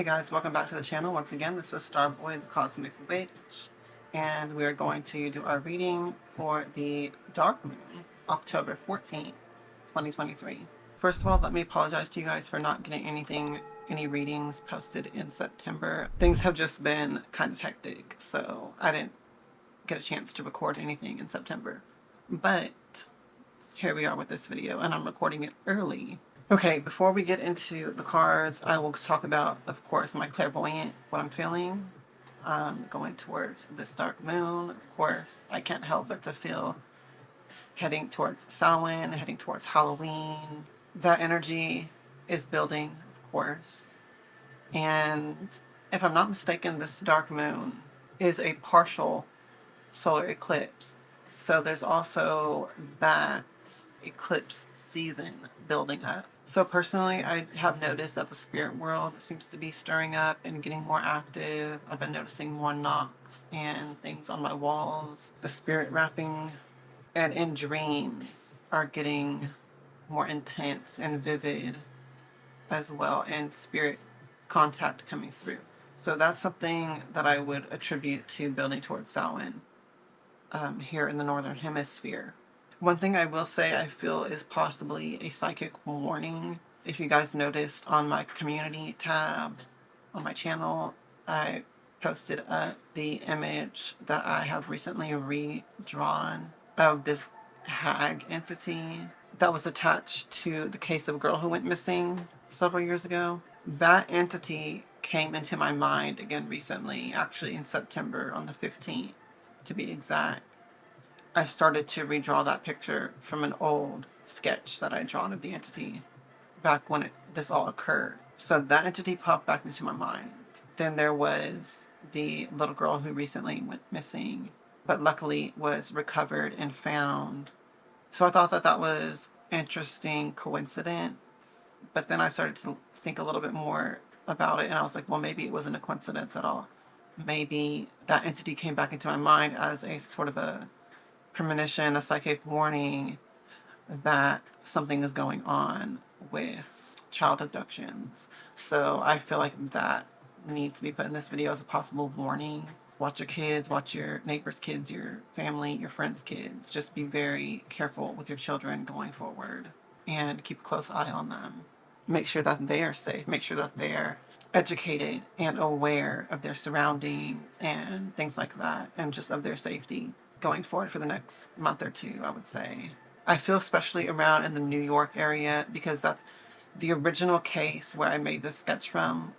Hey guys, welcome back to the channel. Once again, this is Starboy, the Cosmic Witch, and we are going to do our reading for the Dark Moon, October 14th, 2023. First of all, let me apologize to you guys for not getting any readings posted in September. Things have just been kind of hectic, so I didn't get a chance to record anything in September. But here we are with this video, and I'm recording it early. Okay, before we get into the cards, I will talk about, of course, my clairvoyant, what I'm feeling. Going towards this dark moon, of course, I can't help but to feel heading towards Samhain, heading towards Halloween. That energy is building, of course. And if I'm not mistaken, this dark moon is a partial solar eclipse. So there's also that eclipse season building up. So personally, I have noticed that the spirit world seems to be stirring up and getting more active. I've been noticing more knocks and things on my walls. The spirit rapping and in dreams are getting more intense and vivid as well, and spirit contact coming through. So that's something that I would attribute to building towards Samhain here in the Northern Hemisphere. One thing I will say I feel is possibly a psychic warning. If you guys noticed on my community tab on my channel, I posted up the image that I have recently redrawn of this hag entity that was attached to the case of a girl who went missing several years ago. That entity came into my mind again recently, actually in September on the 15th to be exact. I started to redraw that picture from an old sketch that I had drawn of the entity back when this all occurred. So that entity popped back into my mind. Then there was the little girl who recently went missing, but luckily was recovered and found. So I thought that that was interesting coincidence. But then I started to think a little bit more about it, and I was like, well, maybe it wasn't a coincidence at all. Maybe that entity came back into my mind as a sort of a premonition, a psychic warning that something is going on with child abductions. So I feel like that needs to be put in this video as a possible warning. Watch your kids, watch your neighbors' kids, your family, your friends' kids. Just be very careful with your children going forward and keep a close eye on them. Make sure that they are safe. Make sure that they are educated and aware of their surroundings and things like that, and just of their safety going forward for the next month or two, I would say. I feel especially around in the New York area, because that's the original case where I made this sketch from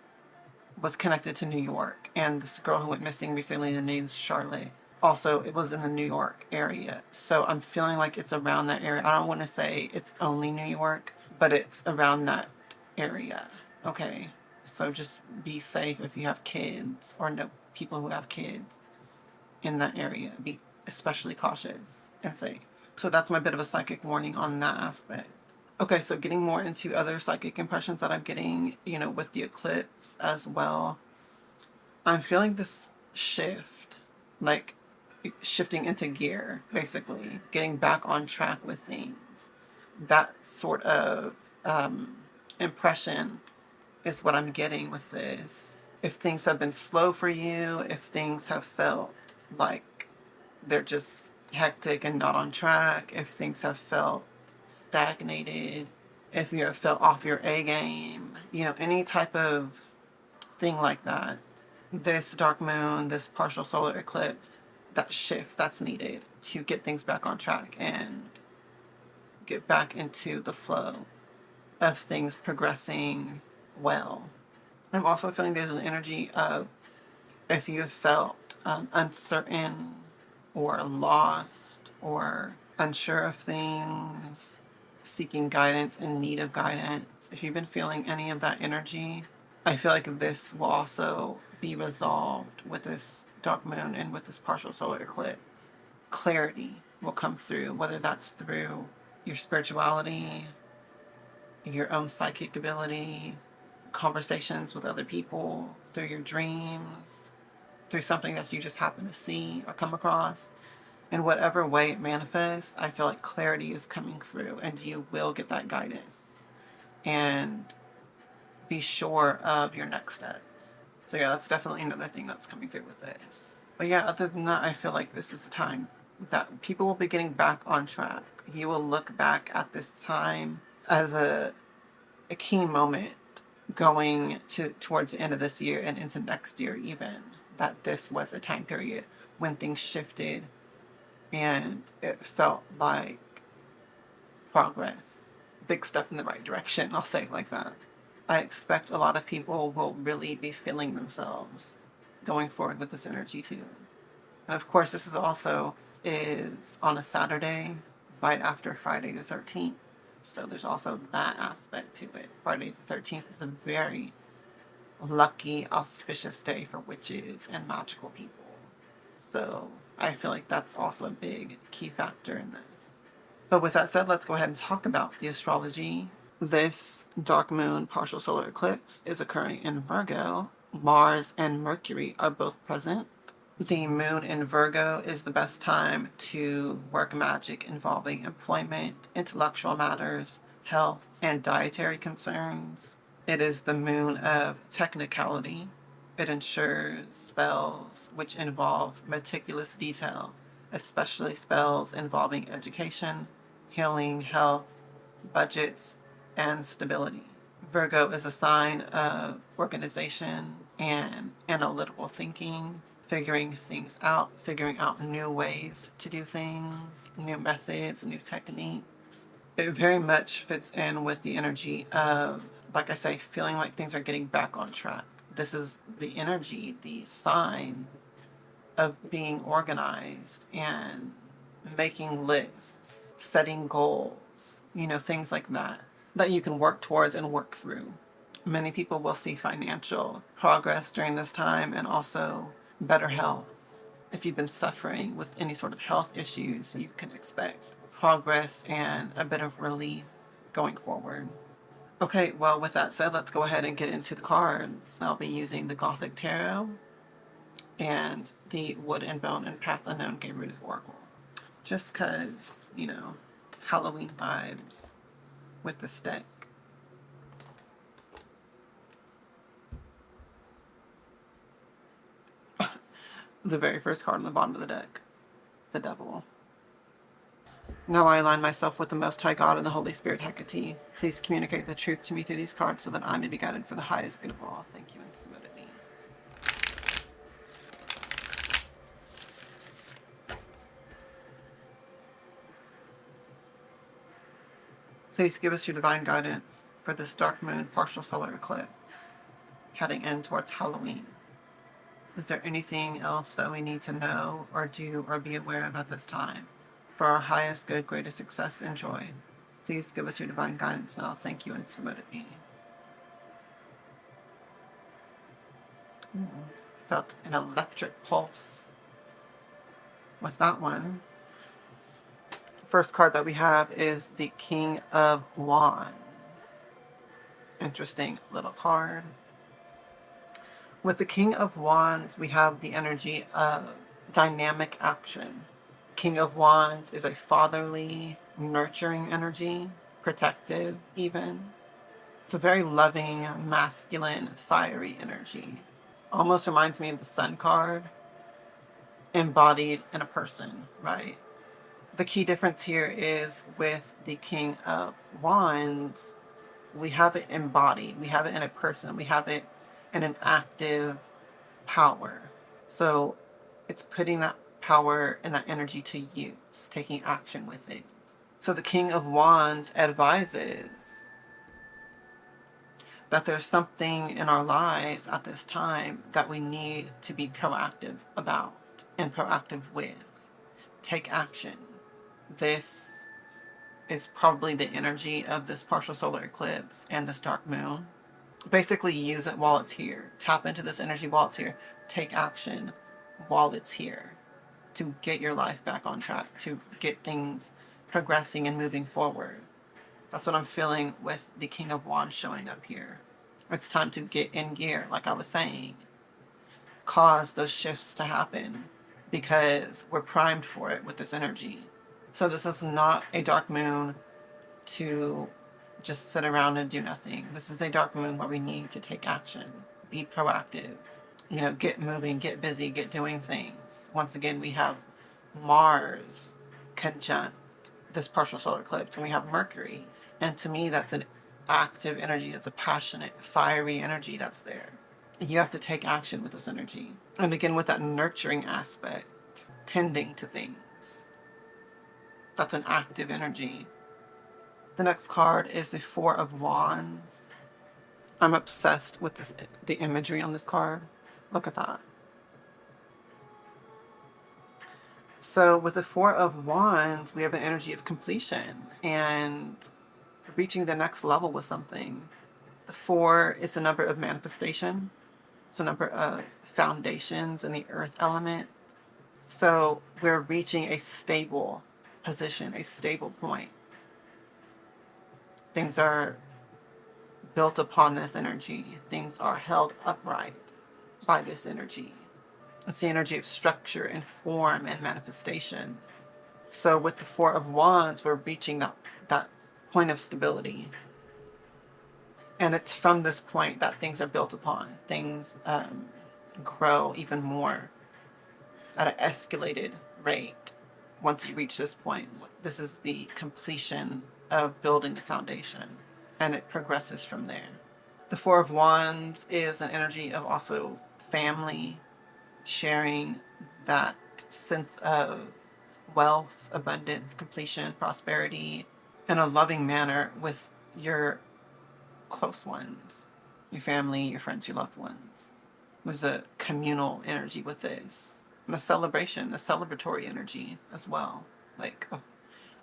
was connected to New York, and this girl who went missing recently, the name is Charlotte. Also, it was in the New York area. So I'm feeling like it's around that area. I don't want to say it's only New York, but it's around that area. Okay, so just be safe if you have kids or know people who have kids in that area. Be especially cautious and safe. So that's my bit of a psychic warning on that aspect. Okay, so getting more into other psychic impressions that I'm getting, with the eclipse as well. I'm feeling this shift, like shifting into gear, basically. Getting back on track with things. That sort of impression is what I'm getting with this. If things have been slow for you, if things have felt like they're just hectic and not on track, if things have felt stagnated, if you have felt off your A game, any type of thing like that. This dark moon, this partial solar eclipse, that shift that's needed to get things back on track and get back into the flow of things progressing well. I'm also feeling there's an energy of, if you have felt uncertain or lost or unsure of things, seeking guidance, in need of guidance, if you've been feeling any of that energy, I feel like this will also be resolved with this dark moon and with this partial solar eclipse. Clarity will come through, whether that's through your spirituality, your own psychic ability, conversations with other people, through your dreams, through something that you just happen to see or come across. In whatever way it manifests, I feel like clarity is coming through, and you will get that guidance. And be sure of your next steps. So yeah, that's definitely another thing that's coming through with this. But yeah, other than that, I feel like this is the time that people will be getting back on track. You will look back at this time as a key moment going towards the end of this year and into next year even, that this was a time period when things shifted and it felt like progress. Big step in the right direction, I'll say it like that. I expect a lot of people will really be feeling themselves going forward with this energy too. And of course, this is also on a Saturday, right after Friday the 13th. So there's also that aspect to it. Friday the 13th is a very lucky, auspicious day for witches and magical people. So I feel like that's also a big key factor in this. But with that said, let's go ahead and talk about the astrology. This dark moon partial solar eclipse is occurring in Virgo. Mars and Mercury are both present. The moon in Virgo is the best time to work magic involving employment, intellectual matters, health, and dietary concerns. It is the moon of technicality. It ensures spells which involve meticulous detail, especially spells involving education, healing, health, budgets, and stability. Virgo is a sign of organization and analytical thinking, figuring things out, figuring out new ways to do things, new methods, new techniques. It very much fits in with the energy of, like I say, feeling like things are getting back on track. This is the energy, the sign of being organized and making lists, setting goals, things like that you can work towards and work through. Many people will see financial progress during this time and also better health. If you've been suffering with any sort of health issues, you can expect progress and a bit of relief going forward. Okay, well, with that said, let's go ahead and get into the cards. I'll be using the Gothic Tarot and the Wood and Bone and Path Unknown Rune Oracle. Just because, Halloween vibes with this deck. The very first card on the bottom of the deck, the Devil. Now I align myself with the Most High God and the Holy Spirit Hecate. Please communicate the truth to me through these cards so that I may be guided for the highest good of all. Thank you and submit it me. Please give us your divine guidance for this dark moon partial solar eclipse heading in towards Halloween. Is there anything else that we need to know or do or be aware of at this time for our highest good, greatest success and joy? Please give us your divine guidance now. Thank you and submit it me. Felt an electric pulse with that one. First card that we have is the King of Wands. Interesting little card. With the King of Wands, we have the energy of dynamic action. King of Wands is a fatherly, nurturing energy, protective even. It's a very loving, masculine, fiery energy. Almost reminds me of the Sun card, embodied in a person, right? The key difference here is with the King of Wands, we have it embodied, we have it in a person, we have it in an active power. So it's putting that power and that energy to use, taking action with it. So the King of Wands advises that there's something in our lives at this time that we need to be proactive about and proactive with. Take action. This is probably the energy of this partial solar eclipse and this dark moon. Basically use it while it's here. Tap into this energy while it's here. Take action while it's here to get your life back on track, to get things progressing and moving forward. That's what I'm feeling with the King of Wands showing up here. It's time to get in gear, like I was saying. Cause those shifts to happen because we're primed for it with this energy. So this is not a dark moon to just sit around and do nothing. This is a dark moon where we need to take action, be proactive, get moving, get busy, get doing things. Once again, we have Mars conjunct this partial solar eclipse, and we have Mercury. And to me, that's an active energy. That's a passionate, fiery energy that's there. You have to take action with this energy. And again, with that nurturing aspect, tending to things. That's an active energy. The next card is the Four of Wands. I'm obsessed with the imagery on this card. Look at that. So with the Four of Wands, we have an energy of completion and reaching the next level with something. The 4 is a number of manifestation. It's a number of foundations in the earth element. So we're reaching a stable position, a stable point. Things are built upon this energy. Things are held upright by this energy. It's the energy of structure and form and manifestation. So with the Four of Wands, we're reaching that point of stability. And it's from this point that things are built upon. Things grow even more at an escalated rate once you reach this point. This is the completion of building the foundation, and it progresses from there. The Four of Wands is an energy of also family, sharing that sense of wealth, abundance, completion, prosperity in a loving manner with your close ones, your family, your friends, your loved ones. There's a communal energy with this, and a celebration, a celebratory energy as well. Like, oh,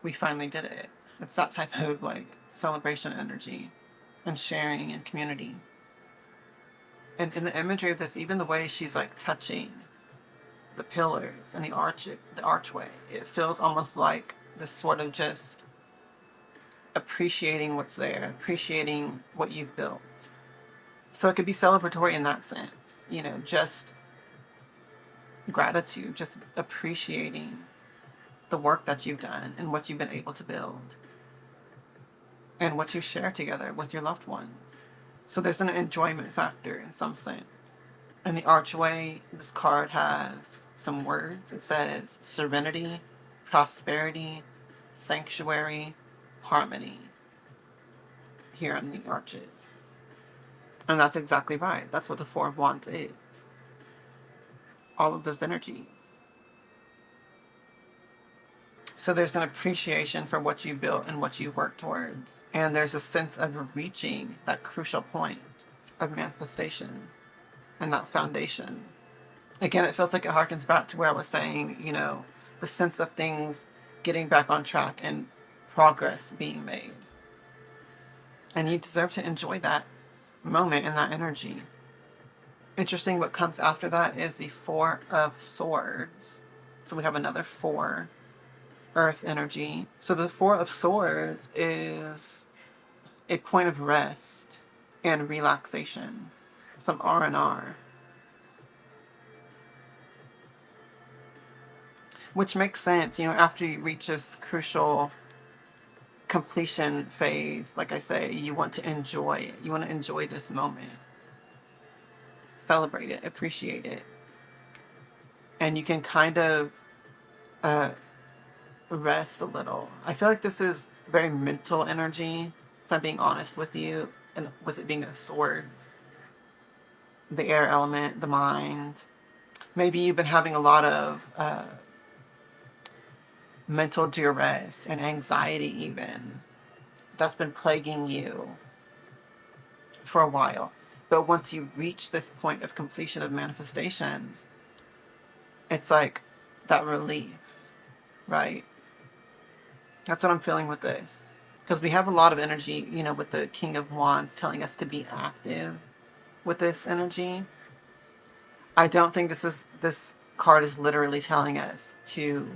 we finally did it. It's that type of like celebration energy and sharing and community. And in the imagery of this, even the way she's like touching the pillars and the archway, it feels almost like this sort of just appreciating what's there, appreciating what you've built. So it could be celebratory in that sense, just gratitude, just appreciating the work that you've done and what you've been able to build and what you share together with your loved ones. So there's an enjoyment factor in some sense. In the archway, this card has some words. It says serenity, prosperity, sanctuary, harmony here on the arches. And that's exactly right. That's what the Four of Wands is. All of those energies. So there's an appreciation for what you built and what you work towards. And there's a sense of reaching that crucial point of manifestation and that foundation. Again, it feels like it harkens back to where I was saying, the sense of things getting back on track and progress being made. And you deserve to enjoy that moment and that energy. Interesting, what comes after that is the Four of Swords. So we have another 4. Earth energy. So the Four of Swords is a point of rest and relaxation, some R&R, which makes sense. After you reach this crucial completion phase, like I say, you want to enjoy it. You want to enjoy this moment, celebrate it, appreciate it, and you can kind of rest a little. I feel like this is very mental energy, if I'm being honest with you, and with it being a swords, the air element, the mind. Maybe you've been having a lot of mental duress and anxiety even that's been plaguing you for a while. But once you reach this point of completion of manifestation, it's like that relief, right? That's what I'm feeling with this. Because we have a lot of energy, with the King of Wands telling us to be active with this energy. I don't think this card is literally telling us to,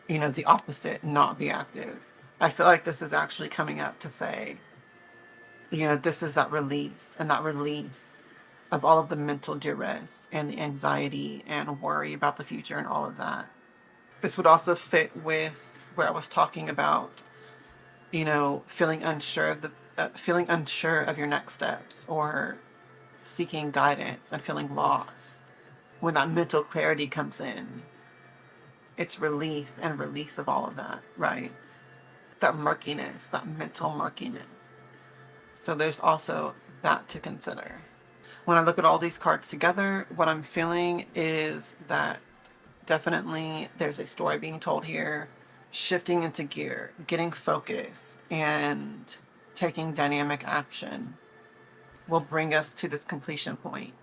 the opposite, not be active. I feel like this is actually coming up to say, this is that release and that relief of all of the mental duress and the anxiety and worry about the future and all of that. This would also fit with where I was talking about, feeling unsure of your next steps, or seeking guidance and feeling lost. when that mental clarity comes in, it's relief and release of all of that, right? That murkiness, that mental murkiness. So there's also that to consider. When I look at all these cards together, what I'm feeling is that definitely there's a story being told here, shifting into gear, getting focused, and taking dynamic action will bring us to this completion point,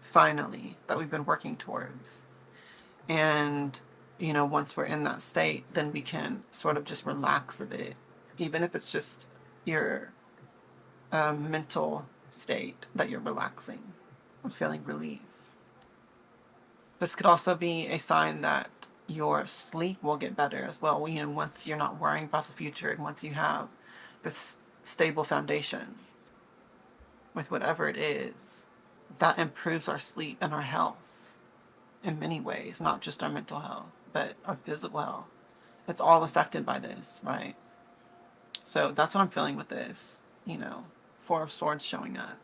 finally, that we've been working towards. And, you know, once we're in that state, then we can sort of just relax a bit, even if it's just your mental state that you're relaxing or feeling relief. This could also be a sign that your sleep will get better as well. You know, once you're not worrying about the future and once you have this stable foundation with whatever it is, that improves our sleep and our health in many ways, not just our mental health, but our physical health. It's all affected by this, right? So that's what I'm feeling with this, you know, Four of Swords showing up.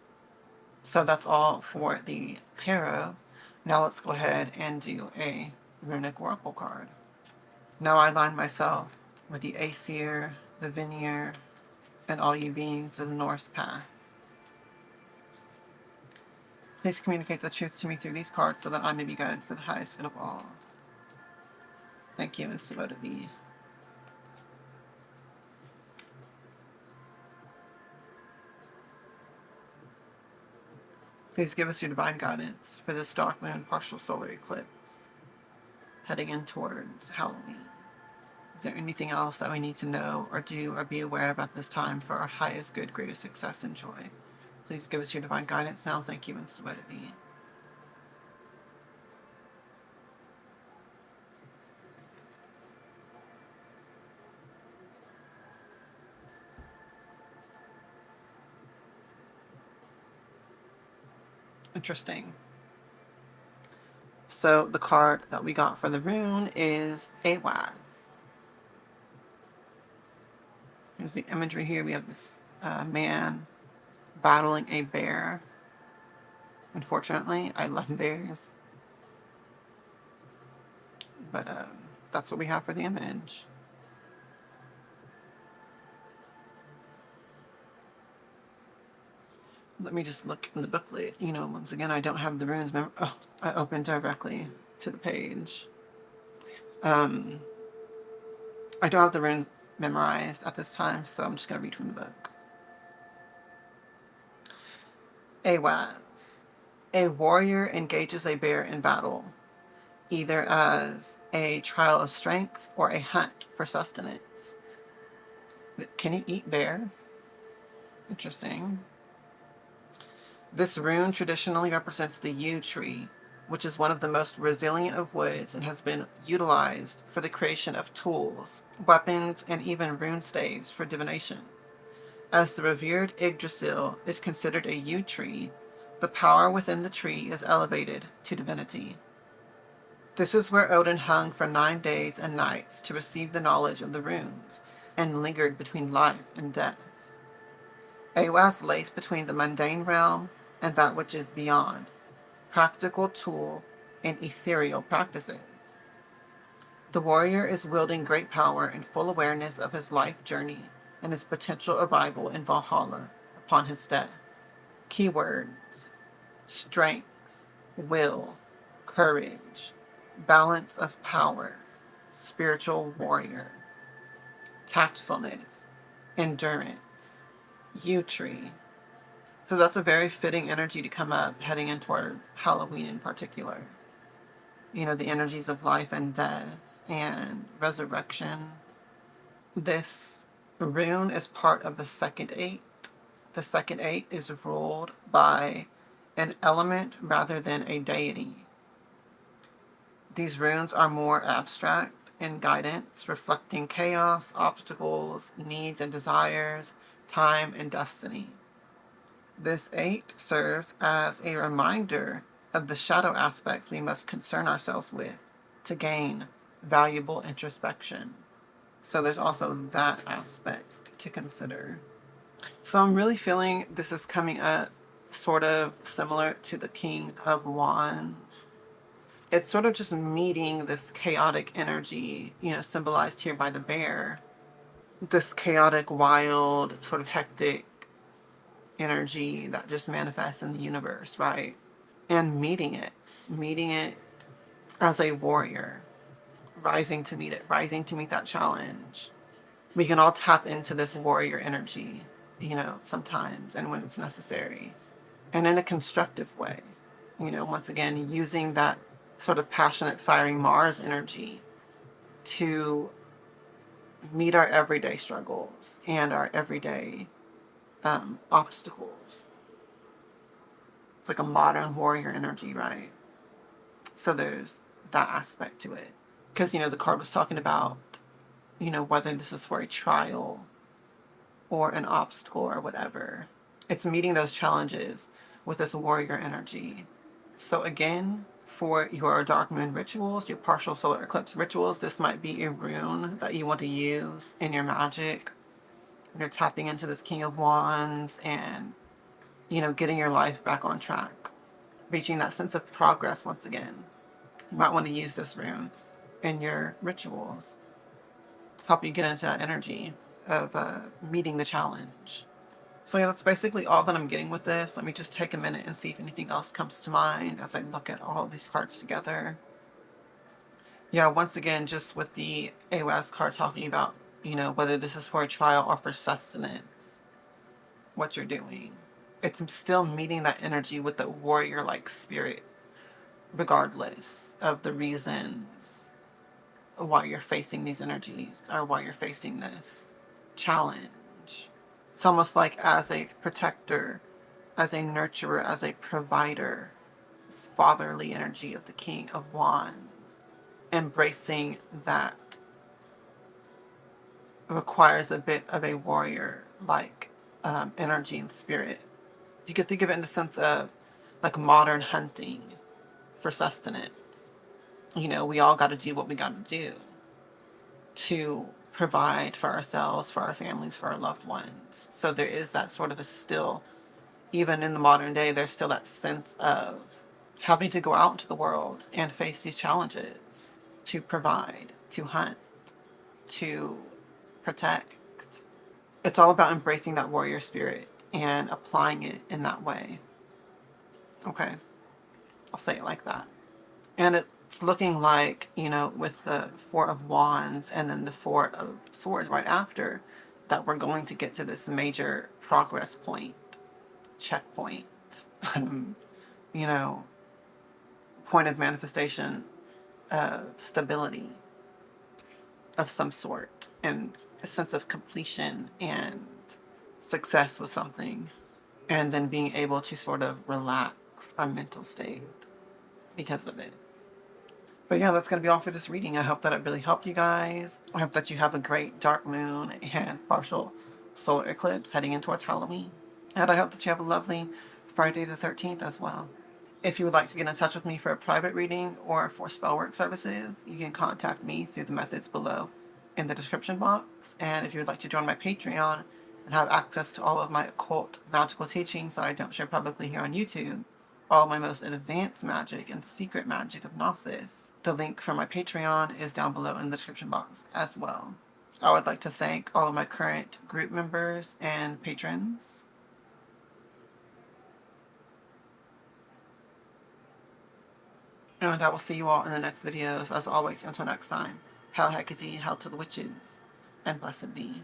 So that's all for the tarot. Now let's go ahead and do a Rune Oracle card. Now I align myself with the Aesir, the Veneer, and all you beings of the Norse path. Please communicate the truth to me through these cards so that I may be guided for the highest good of all. Thank you, and so to be. Please give us your divine guidance for this dark moon partial solar eclipse heading in towards Halloween. Is there anything else that we need to know or do or be aware of at this time for our highest good, greatest success and joy? Please give us your divine guidance now. Thank you, and so to be. Interesting. So the card that we got for the rune is Awaz. Here's the imagery here. We have this man battling a bear. Unfortunately, I love bears. But that's what we have for the image. Let me just look in the booklet. You know, once again, I don't have the runes. Oh, I opened directly to the page. I don't have the runes memorized at this time, so I'm just going to read from the book. Awaz. A warrior engages a bear in battle, either as a trial of strength or a hunt for sustenance. Can he eat bear? Interesting. This rune traditionally represents the yew tree, which is one of the most resilient of woods and has been utilized for the creation of tools, weapons, and even rune staves for divination. As the revered Yggdrasil is considered a yew tree, the power within the tree is elevated to divinity. This is where Odin hung for 9 days and nights to receive the knowledge of the runes, and lingered between life and death. Awaz lays between the mundane realm and that which is beyond, practical tool and ethereal practices. The warrior is wielding great power and full awareness of his life journey and his potential arrival in Valhalla upon his death. Keywords: strength, will, courage, balance of power, spiritual warrior, tactfulness, endurance, yew tree. So that's a very fitting energy to come up heading into our Halloween in particular. You know, the energies of life and death and resurrection. This rune is part of the second eight. The second eight is ruled by an element rather than a deity. These runes are more abstract in guidance, reflecting chaos, obstacles, needs and desires, time and destiny. This 8 serves as a reminder of the shadow aspects we must concern ourselves with to gain valuable introspection. So there's also that aspect to consider. So I'm really feeling this is coming up sort of similar to the King of Wands. It's sort of just meeting this chaotic energy, you know, symbolized here by the bear. This chaotic, wild, sort of hectic energy that just manifests in the universe, right? And meeting it as a warrior, rising to meet it, rising to meet that challenge. We can all tap into this warrior energy, you know, sometimes and when it's necessary. And in a constructive way, you know, once again, using that sort of passionate, fiery Mars energy to meet our everyday struggles and our everyday obstacles. It's like a modern warrior energy, right? So there's that aspect to it. Because, you know, the card was talking about, you know, whether this is for a trial or an obstacle or whatever. It's meeting those challenges with this warrior energy. So again, for your dark moon rituals, your partial solar eclipse rituals, this might be a rune that you want to use in your magic. You're tapping into this King of Wands and, you know, getting your life back on track. Reaching that sense of progress once again. You might want to use this rune in your rituals. Help you get into that energy of meeting the challenge. So yeah, that's basically all that I'm getting with this. Let me just take a minute and see if anything else comes to mind as I look at all of these cards together. Yeah, once again, just with the AWAS card talking about, you know, whether this is for a trial or for sustenance, what you're doing. It's still meeting that energy with the warrior-like spirit, regardless of the reasons why you're facing these energies or why you're facing this challenge. It's almost like as a protector, as a nurturer, as a provider, this fatherly energy of the King of Wands, embracing that requires a bit of a warrior-like energy and spirit. You could think of it in the sense of like modern hunting for sustenance. You know, we all got to do what we got to do to provide for ourselves, for our families, for our loved ones. So there is that sort of a still, even in the modern day, there's still that sense of having to go out into the world and face these challenges to provide, to hunt, to protect. It's all about embracing that warrior spirit and applying it in that way. Okay, I'll say it like that. And it's looking like, you know, with the Four of Wands and then the Four of Swords right after, that we're going to get to this major progress point, checkpoint, you know, point of manifestation, stability of some sort, and a sense of completion and success with something, and then being able to sort of relax our mental state because of it. But yeah, that's going to be all for this reading. I hope that it really helped you guys. I hope that you have a great dark moon and partial solar eclipse heading in towards Halloween. And I hope that you have a lovely Friday the 13th as well. If you would like to get in touch with me for a private reading or for spell work services, you can contact me through the methods below in the description box. And if you would like to join my Patreon and have access to all of my occult magical teachings that I don't share publicly here on YouTube, all my most advanced magic and secret magic of Gnosis, the link for my Patreon is down below in the description box as well. I would like to thank all of my current group members and patrons. And I will see you all in the next videos. As always, until next time, Hail Hecate, hail to the witches, and blessed be.